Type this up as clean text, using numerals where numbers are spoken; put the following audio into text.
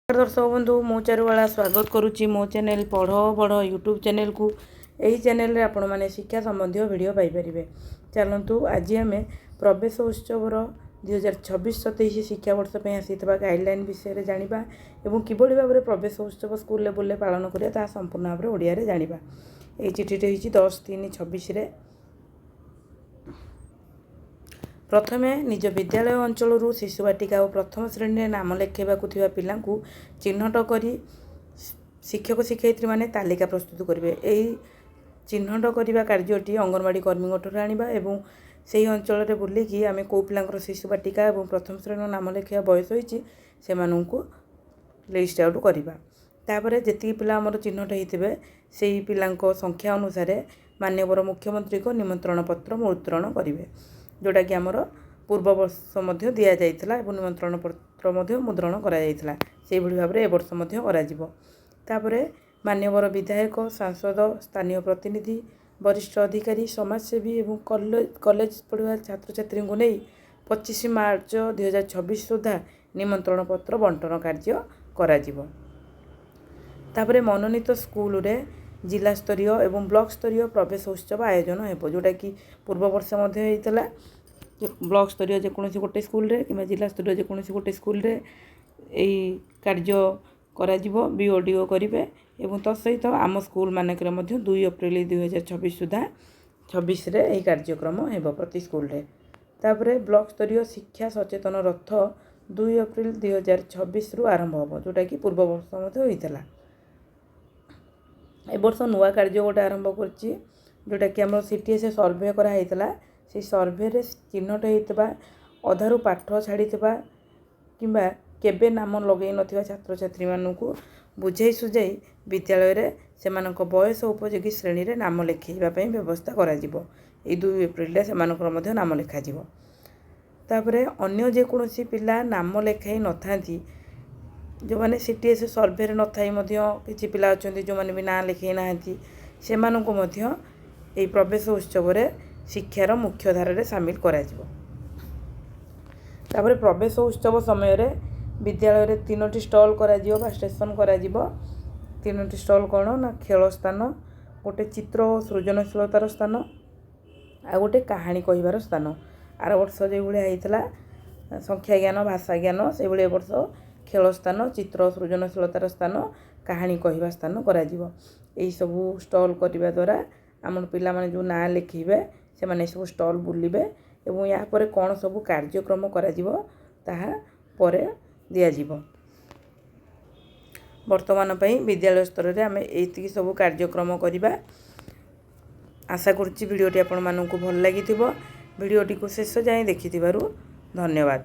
दर्शक बंधु मो चारुवाला स्वागत करुच्ची मो चैनल पढ़ बड़ यूट्यूब चैनल को। यही चैनल रे आपण माने शिक्षा संबंधी वीडियो पाइपर। चलतु आज आम प्रवेश उत्सव 2026-27 शिक्षा वर्ष पर आसी गाइडलाइन विषय जाना और किभली भाव में प्रवेश उत्सव स्कूल लेवल पालन करा संपूर्ण भाव में ओडिया जाना। ये चिठीटे होती 10/3/26। प्रथमे निज विद्यालय अंचल शिशु बाटिका और प्रथम श्रेणी में नाम लेखाइबा पिला चिन्हट कर शिक्षक शिक्षयित्री माने तालिका प्रस्तुत करेंगे। यही चिन्हट करने कार्यटी अंगनवाड़ी कर्मी आनिबा एवं से अंचल में बुलिकी आम कौ पिलांकर शिशु बाटिका और प्रथम श्रेणी नाम लेखाइबा बयस होती से लिस्ट आउट करवा। तापर जी पिला आमर चिन्हट होते से पिला संख्या अनुसार माननीय मुख्यमंत्री को निमंत्रण पत्र मुद्रण करेंगे, जोटा कि आमर पूर्व वर्ष मध्य दि जाइथिला एवं निमंत्रण पत्र मध्य मुद्रण करा जाइथिला से भली भाव रे ए वर्ष मध्य करा जिवो। तापरे मान्यवर विधायक, सांसद, स्थानीय प्रतिनिधि, वरिष्ठ अधिकारी, समाजसेवी एवं कॉलेज पढ़ुआ छात्र छात्री को नहीं 25 मार्च 2026 सुधा निमंत्रण पत्र बंटन कार्य करा जिवो। तापरे मनोनीत स्कूल रे जिला स्तरीय एवं ब्लॉक स्तरीय प्रवेश उत्सव आयोजन हो, जोटा कि पूर्व वर्ष मध्य होता ब्लॉक स्तरीय जेकोसी गोटे स्कूल रे कि जिला स्तरीय जेकोसी गोटे स्कूल रे यही कार्य करा जिवो। बीओडीओ करेंगे और तत्सहित आम स्कूल मानक 2 एप्रिल 2026 सुधा 26 यही कार्यक्रम हो प्रति स्कूल रे। तापर ब्लॉक स्तरीय शिक्षा सचेतन रथ 2 एप्रिल 2026 रु आरंभ हो, जोटा कि पूर्व वर्ष मध्य होता। ए वर्ष नुआ कार्य गोटे आरंभ करछि, जोटा कि आम सीटीएस सर्वे कराइला। से सर्वे रे चिन्हट होता अधारू पाठ छाड़ी किंबा केबे नाम लगे नथिबा छात्र छात्री मानू बुझाई सुझाई विद्यालय रे सेमानक बयस उपयोगी श्रेणी रे नाम लेखाइबा पई व्यवस्था करा जिवो। ए 2 एप्रिल रे सेमानकर मध्य नाम लेखा जिवो। तापरे अन्य जेकोसी पिला नाम लेखाई नथांती, जो मैंने सीटीएस सर्वे रे नथाई मध्य किछि पिला अछंती जो मैंने भी ना लिखाई नाहंती सेमानंको मध्य एई प्रवेश उत्सव रे शिक्षार मुख्य धारा रे शामिल करा जिवो। तापरे प्रवेश उत्सव समय रे विद्यालय रे 3टी स्टॉल करा जिवो बा स्टेशन करा जिवो। 3टी स्टॉल कोन ना खेल स्थान, गोटे चित्र और सृजनशीलतार स्थान आ गोटे कहानी कहिबार स्थान। आर वर्ष जे भलिया हेइतला संख्या ज्ञान भाषा ज्ञान से भलिया वर्ष खेल स्थान, चित्र सृजनशीलतार स्थान, कहानी कहवा स्थान करा जिवो। एई सबू स्टॉल करने द्वारा आम पिला माने जो ना लिखेबे से माने सब स्टॉल बुलिबे एवं या परे कौन सब कार्यक्रम करा जिवो ताहा परे दिया जिवो। वर्तमान पई विद्यालय स्तर रे आमे एतिकी सब कार्यक्रम करिबा। आशा करछि वीडियोटी आपण माननकु भल लागिथिबो। वीडियोटी को शेष जाय देखिथिबारु धन्यवाद।